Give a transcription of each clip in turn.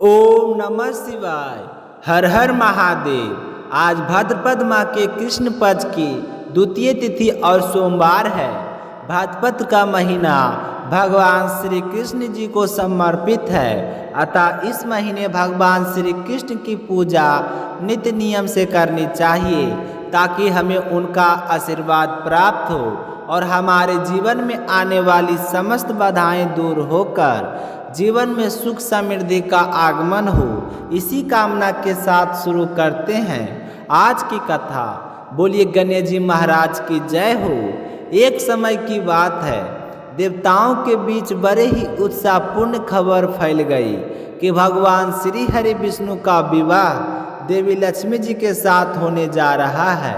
ओम नमः शिवाय। हर हर महादेव। आज भाद्रपद माह के कृष्ण पक्ष की द्वितीय तिथि और सोमवार है। भाद्रपद का महीना भगवान श्री कृष्ण जी को समर्पित है, अतः इस महीने भगवान श्री कृष्ण की पूजा नित्य नियम से करनी चाहिए ताकि हमें उनका आशीर्वाद प्राप्त हो और हमारे जीवन में आने वाली समस्त बाधाएं दूर होकर जीवन में सुख समृद्धि का आगमन हो। इसी कामना के साथ शुरू करते हैं आज की कथा। बोलिए गणेश जी महाराज की जय हो। एक समय की बात है, देवताओं के बीच बड़े ही उत्साहपूर्ण खबर फैल गई कि भगवान श्री हरि विष्णु का विवाह देवी लक्ष्मी जी के साथ होने जा रहा है।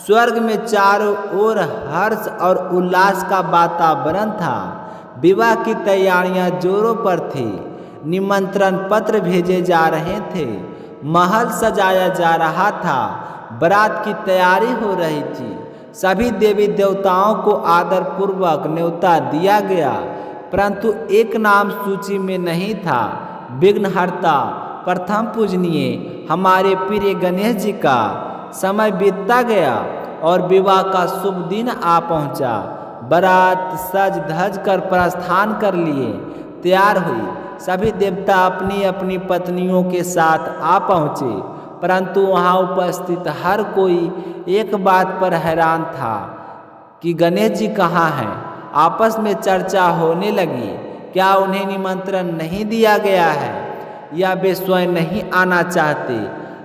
स्वर्ग में चारों ओर हर्ष और उल्लास का वातावरण था। विवाह की तैयारियां जोरों पर थी। निमंत्रण पत्र भेजे जा रहे थे, महल सजाया जा रहा था, बारात की तैयारी हो रही थी। सभी देवी देवताओं को आदर पूर्वक न्योता दिया गया, परंतु एक नाम सूची में नहीं था। विघ्नहर्ता प्रथम पूजनीय हमारे प्रिय गणेश जी का। समय बीतता गया और विवाह का शुभ दिन आ पहुंचा। बारात सज धज कर प्रस्थान कर लिए तैयार हुई। सभी देवता अपनी अपनी पत्नियों के साथ आ पहुँचे, परंतु वहाँ उपस्थित हर कोई एक बात पर हैरान था कि गणेश जी कहाँ हैं। आपस में चर्चा होने लगी, क्या उन्हें निमंत्रण नहीं दिया गया है या वे स्वयं नहीं आना चाहते।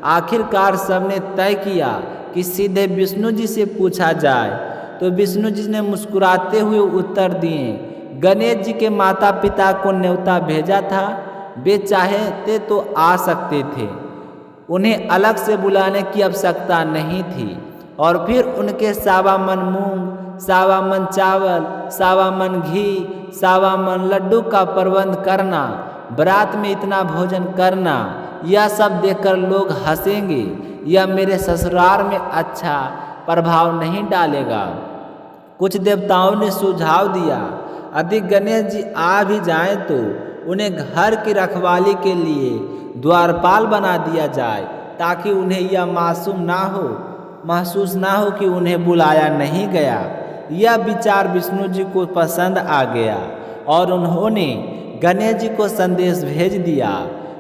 आखिरकार सबने तय किया कि सीधे विष्णु जी से पूछा जाए, तो विष्णु जी ने मुस्कुराते हुए उत्तर दिए, गणेश जी के माता पिता को न्योता भेजा था, वे चाहते तो आ सकते थे, उन्हें अलग से बुलाने की आवश्यकता नहीं थी। और फिर उनके सावा मन मूंग, सावा मन चावल, सावा मन घी, सावा मन लड्डू का प्रबंध करना, बारात में इतना भोजन करना, यह सब देखकर लोग हंसेंगे, यह मेरे ससुराल में अच्छा प्रभाव नहीं डालेगा। कुछ देवताओं ने सुझाव दिया, यदि गणेश जी आ भी जाएं तो उन्हें घर की रखवाली के लिए द्वारपाल बना दिया जाए, ताकि उन्हें यह महसूस ना हो कि उन्हें बुलाया नहीं गया। यह विचार विष्णु जी को पसंद आ गया और उन्होंने गणेश जी को संदेश भेज दिया।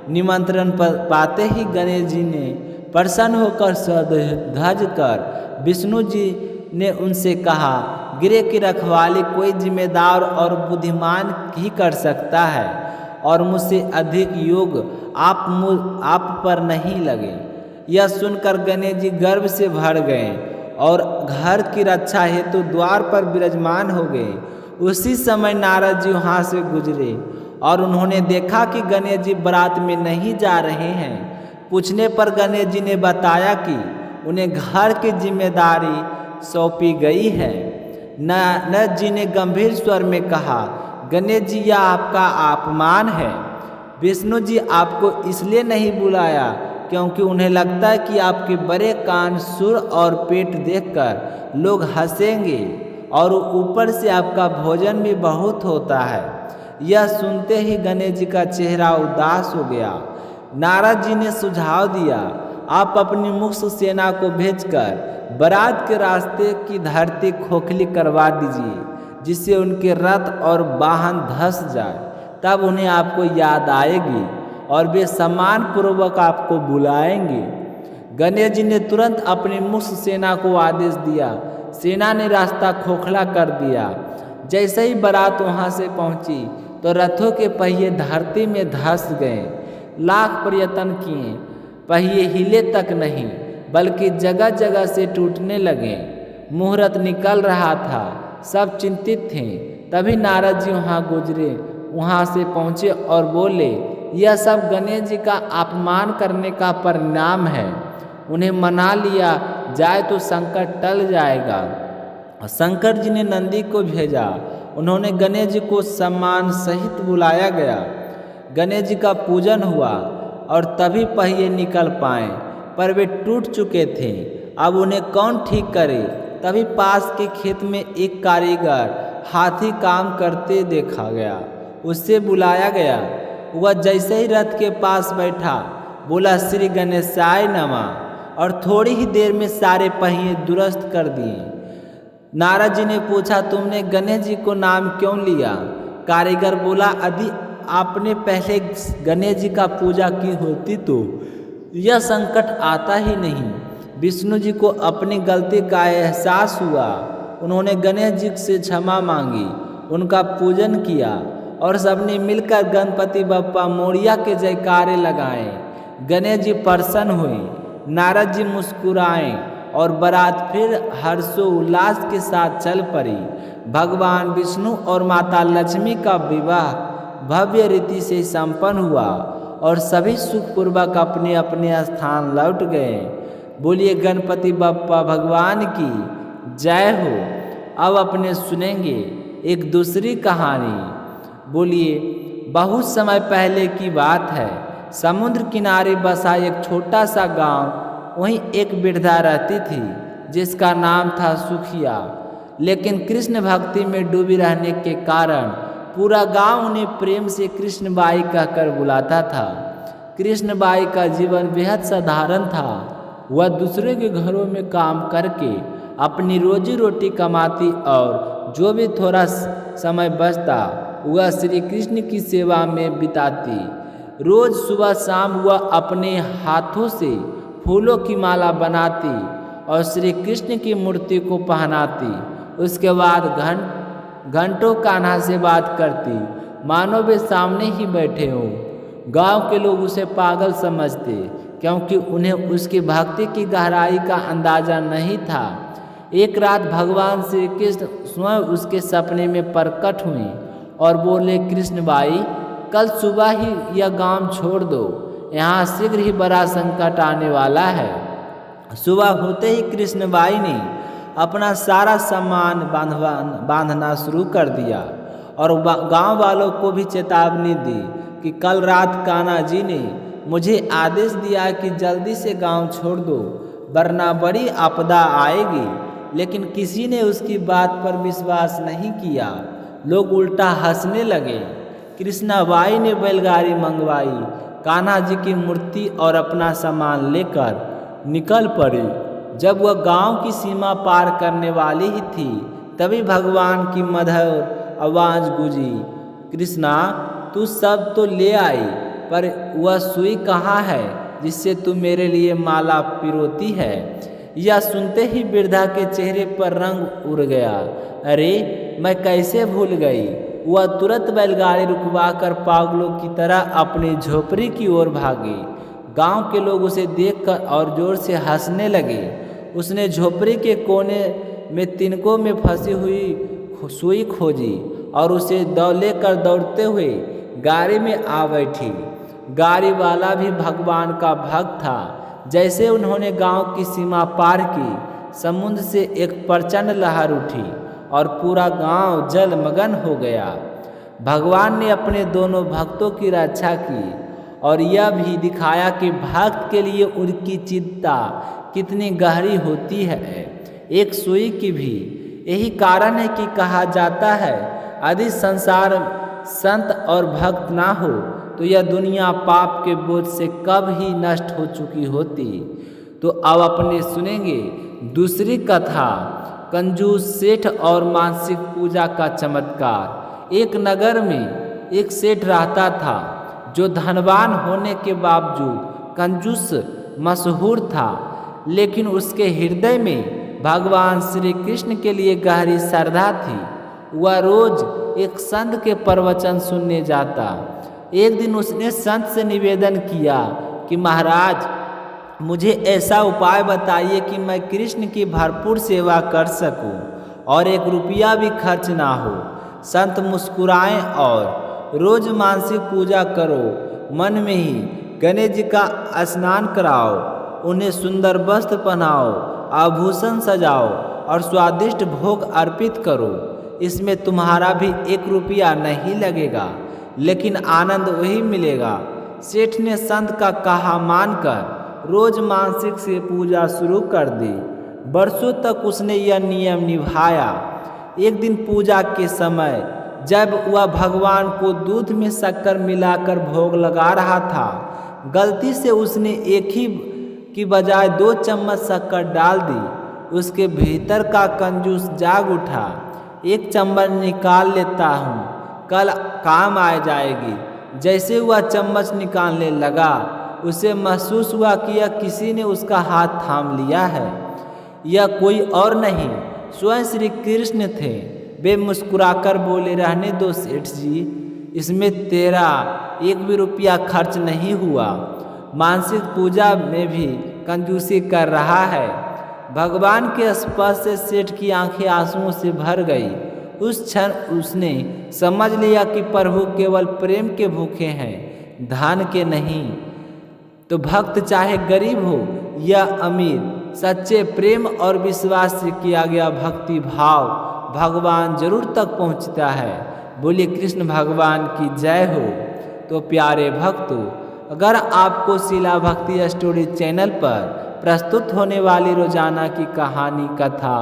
निमंत्रण पाते ही गणेश जी ने प्रसन्न होकर सज धज कर विष्णु जी ने उनसे कहा, गृह की रखवाली कोई जिम्मेदार और बुद्धिमान ही कर सकता है और मुझसे अधिक योग आप पर नहीं लगे। यह सुनकर गणेश जी गर्व से भर गए और घर की रक्षा हेतु द्वार पर विराजमान हो गए। उसी समय नारद जी वहाँ से गुजरे और उन्होंने देखा कि गणेश जी बारात में नहीं जा रहे हैं। पूछने पर गणेश जी ने बताया कि उन्हें घर की जिम्मेदारी सौंपी गई है। नारद जी ने गंभीर स्वर में कहा, गणेश जी यह आपका अपमान है। विष्णु जी आपको इसलिए नहीं बुलाया क्योंकि उन्हें लगता है कि आपके बड़े कान, सुर और पेट देखकर लोग हंसेंगे और ऊपर से आपका भोजन भी बहुत होता है। यह सुनते ही गणेश जी का चेहरा उदास हो गया। नारद जी ने सुझाव दिया, आप अपनी मुख्य सेना को भेजकर बारात के रास्ते की धरती खोखली करवा दीजिए, जिससे उनके रथ और वाहन धंस जाए। तब उन्हें आपको याद आएगी और वे सम्मान पूर्वक आपको बुलाएंगे। गणेश जी ने तुरंत अपनी मुख्य सेना को आदेश दिया। सेना ने रास्ता खोखला कर दिया। जैसे ही बारात वहां से पहुंची तो रथों के पहिए धरती में धंस गए। लाख प्रयत्न किए, पहिए हिले तक नहीं, बल्कि जगह जगह से टूटने लगे। मुहूर्त निकल रहा था, सब चिंतित थे। तभी नारद जी वहाँ गुजरे, वहाँ से पहुँचे और बोले, यह सब गणेश जी का अपमान करने का परिणाम है। उन्हें मना लिया जाए तो संकट टल जाएगा। शंकर जी ने नंदी को भेजा। उन्होंने गणेश जी को सम्मान सहित बुलाया गया। गणेश जी का पूजन हुआ और तभी पहिए निकल पाए, पर वे टूट चुके थे। अब उन्हें कौन ठीक करे। तभी पास के खेत में एक कारीगर हाथी काम करते देखा गया। उससे बुलाया गया। वह जैसे ही रथ के पास बैठा बोला श्री गणेशाय नमः और थोड़ी ही देर में सारे पहिए दुरुस्त कर दिए। नारद जी ने पूछा, तुमने गणेश जी को नाम क्यों लिया? कारीगर बोला, यदि आपने पहले गणेश जी का पूजा की होती तो यह संकट आता ही नहीं। विष्णु जी को अपनी गलती का एहसास हुआ। उन्होंने गणेश जी से क्षमा मांगी, उनका पूजन किया और सबने मिलकर गणपति बप्पा मोरिया के जयकारे लगाए। गणेश जी प्रसन्न हुए, नारद जी मुस्कुराए और बारात फिर हर्षोल्लास के साथ चल पड़ी। भगवान विष्णु और माता लक्ष्मी का विवाह भव्य रीति से संपन्न हुआ और सभी सुखपूर्वक अपने अपने स्थान लौट गए। बोलिए गणपति बप्पा भगवान की जय हो। अब अपने सुनेंगे एक दूसरी कहानी। बोलिए, बहुत समय पहले की बात है। समुद्र किनारे बसा एक छोटा सा गांव। वहीं एक वृद्धा रहती थी जिसका नाम था सुखिया। लेकिन कृष्ण भक्ति में डूबी रहने के कारण पूरा गांव उन्हें प्रेम से कृष्णबाई कहकर बुलाता था। कृष्णबाई का जीवन बेहद साधारण था। वह दूसरे के घरों में काम करके अपनी रोजी रोटी कमाती और जो भी थोड़ा समय बचता वह श्री कृष्ण की सेवा में बिताती। रोज सुबह शाम वह अपने हाथों से फूलों की माला बनाती और श्री कृष्ण की मूर्ति को पहनाती। उसके बाद घंटों कान्हा से बात करती, मानो वे सामने ही बैठे हों। गांव के लोग उसे पागल समझते क्योंकि उन्हें उसकी भक्ति की गहराई का अंदाजा नहीं था। एक रात भगवान श्री कृष्ण स्वयं उसके सपने में प्रकट हुए और बोले, कृष्णबाई, कल सुबह ही यह गांव छोड़ दो, यहाँ शीघ्र ही बड़ा संकट आने वाला है। सुबह होते ही कृष्णबाई ने अपना सारा सामान बांधना शुरू कर दिया और गांव वालों को भी चेतावनी दी कि कल रात कान्हा जी ने मुझे आदेश दिया कि जल्दी से गांव छोड़ दो वरना बड़ी आपदा आएगी। लेकिन किसी ने उसकी बात पर विश्वास नहीं किया। लोग उल्टा हंसने लगे। कृष्णाबाई ने बैलगाड़ी मंगवाई, कान्हा जी की मूर्ति और अपना सामान लेकर निकल पड़ी। जब वह गांव की सीमा पार करने वाली ही थी तभी भगवान की मधुर आवाज़ गूंजी, कृष्णा, तू सब तो ले आई, पर वह सुई कहाँ है जिससे तू मेरे लिए माला पिरोती है? यह सुनते ही वृद्धा के चेहरे पर रंग उड़ गया। अरे, मैं कैसे भूल गई। वह तुरंत बैलगाड़ी रुकवाकर पागलों की तरह अपनी झोपड़ी की ओर भागी। गांव के लोग उसे देखकर और जोर से हंसने लगे। उसने झोपड़ी के कोने में तिनकों में फंसी हुई सुई खोजी और उसे लेकर दौड़ते हुए गाड़ी में आ बैठी। गाड़ी वाला भी भगवान का भक्त था। जैसे उन्होंने गांव की सीमा पार की, समुद्र से एक प्रचंड लहर उठी और पूरा गांव जलमग्न हो गया। भगवान ने अपने दोनों भक्तों की रक्षा की और यह भी दिखाया कि भक्त के लिए उनकी चिंता कितनी गहरी होती है, एक सुई की भी। यही कारण है कि कहा जाता है, यदि संसार संत और भक्त ना हो तो यह दुनिया पाप के बोझ से कब ही नष्ट हो चुकी होती। तो अब अपने सुनेंगे दूसरी कथा, कंजूस सेठ और मानसिक पूजा का चमत्कार। एक नगर में एक सेठ रहता था जो धनवान होने के बावजूद कंजूस मशहूर था, लेकिन उसके हृदय में भगवान श्री कृष्ण के लिए गहरी श्रद्धा थी। वह रोज एक संत के प्रवचन सुनने जाता। एक दिन उसने संत से निवेदन किया कि महाराज, मुझे ऐसा उपाय बताइए कि मैं कृष्ण की भरपूर सेवा कर सकूं और एक रुपया भी खर्च ना हो। संत मुस्कुराएं और रोज मानसिक पूजा करो, मन में ही गणेश जी का स्नान कराओ, उन्हें सुंदर वस्त्र पहनाओ, आभूषण सजाओ और स्वादिष्ट भोग अर्पित करो। इसमें तुम्हारा भी एक रुपया नहीं लगेगा, लेकिन आनंद वही मिलेगा। सेठ ने संत का कहा मानकर रोज मानसिक से पूजा शुरू कर दी। वर्षों तक उसने यह नियम निभाया। एक दिन पूजा के समय जब वह भगवान को दूध में शक्कर मिलाकर भोग लगा रहा था। गलती से उसने एक ही की बजाय 2 चम्मच शक्कर डाल दी। उसके भीतर का कंजूस जाग उठा। 1 चम्मच निकाल लेता हूँ, कल काम आ जाएगी। जैसे वह चम्मच निकालने लगा, उसे महसूस हुआ कि यह किसी ने उसका हाथ थाम लिया है। यह कोई और नहीं, स्वयं श्री कृष्ण थे। वे मुस्कुराकर बोले, रहने दो सेठ जी, इसमें तेरा 1 भी रुपया खर्च नहीं हुआ। मानसिक पूजा में भी कंजूसी कर रहा है। भगवान के स्पर्श से सेठ की आंखें आंसुओं से भर गई। उस क्षण उसने समझ लिया कि प्रभु केवल प्रेम के भूखे हैं, धन के नहीं। तो भक्त चाहे गरीब हो या अमीर, सच्चे प्रेम और विश्वास से किया गया भक्ति भाव भगवान जरूर तक पहुंचता है। बोलिए कृष्ण भगवान की जय हो। तो प्यारे भक्तों, अगर आपको शिला भक्ति स्टोरी चैनल पर प्रस्तुत होने वाली रोजाना की कहानी कथा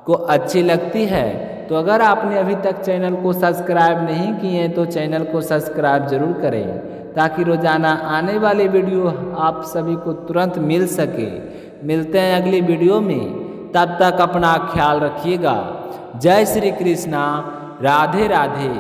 को अच्छी लगती है, तो अगर आपने अभी तक चैनल को सब्सक्राइब नहीं किए हैं तो चैनल को सब्सक्राइब जरूर करें, ताकि रोजाना आने वाले वीडियो आप सभी को तुरंत मिल सके। मिलते हैं अगली वीडियो में, तब तक अपना ख्याल रखिएगा। जय श्री कृष्णा, राधे राधे।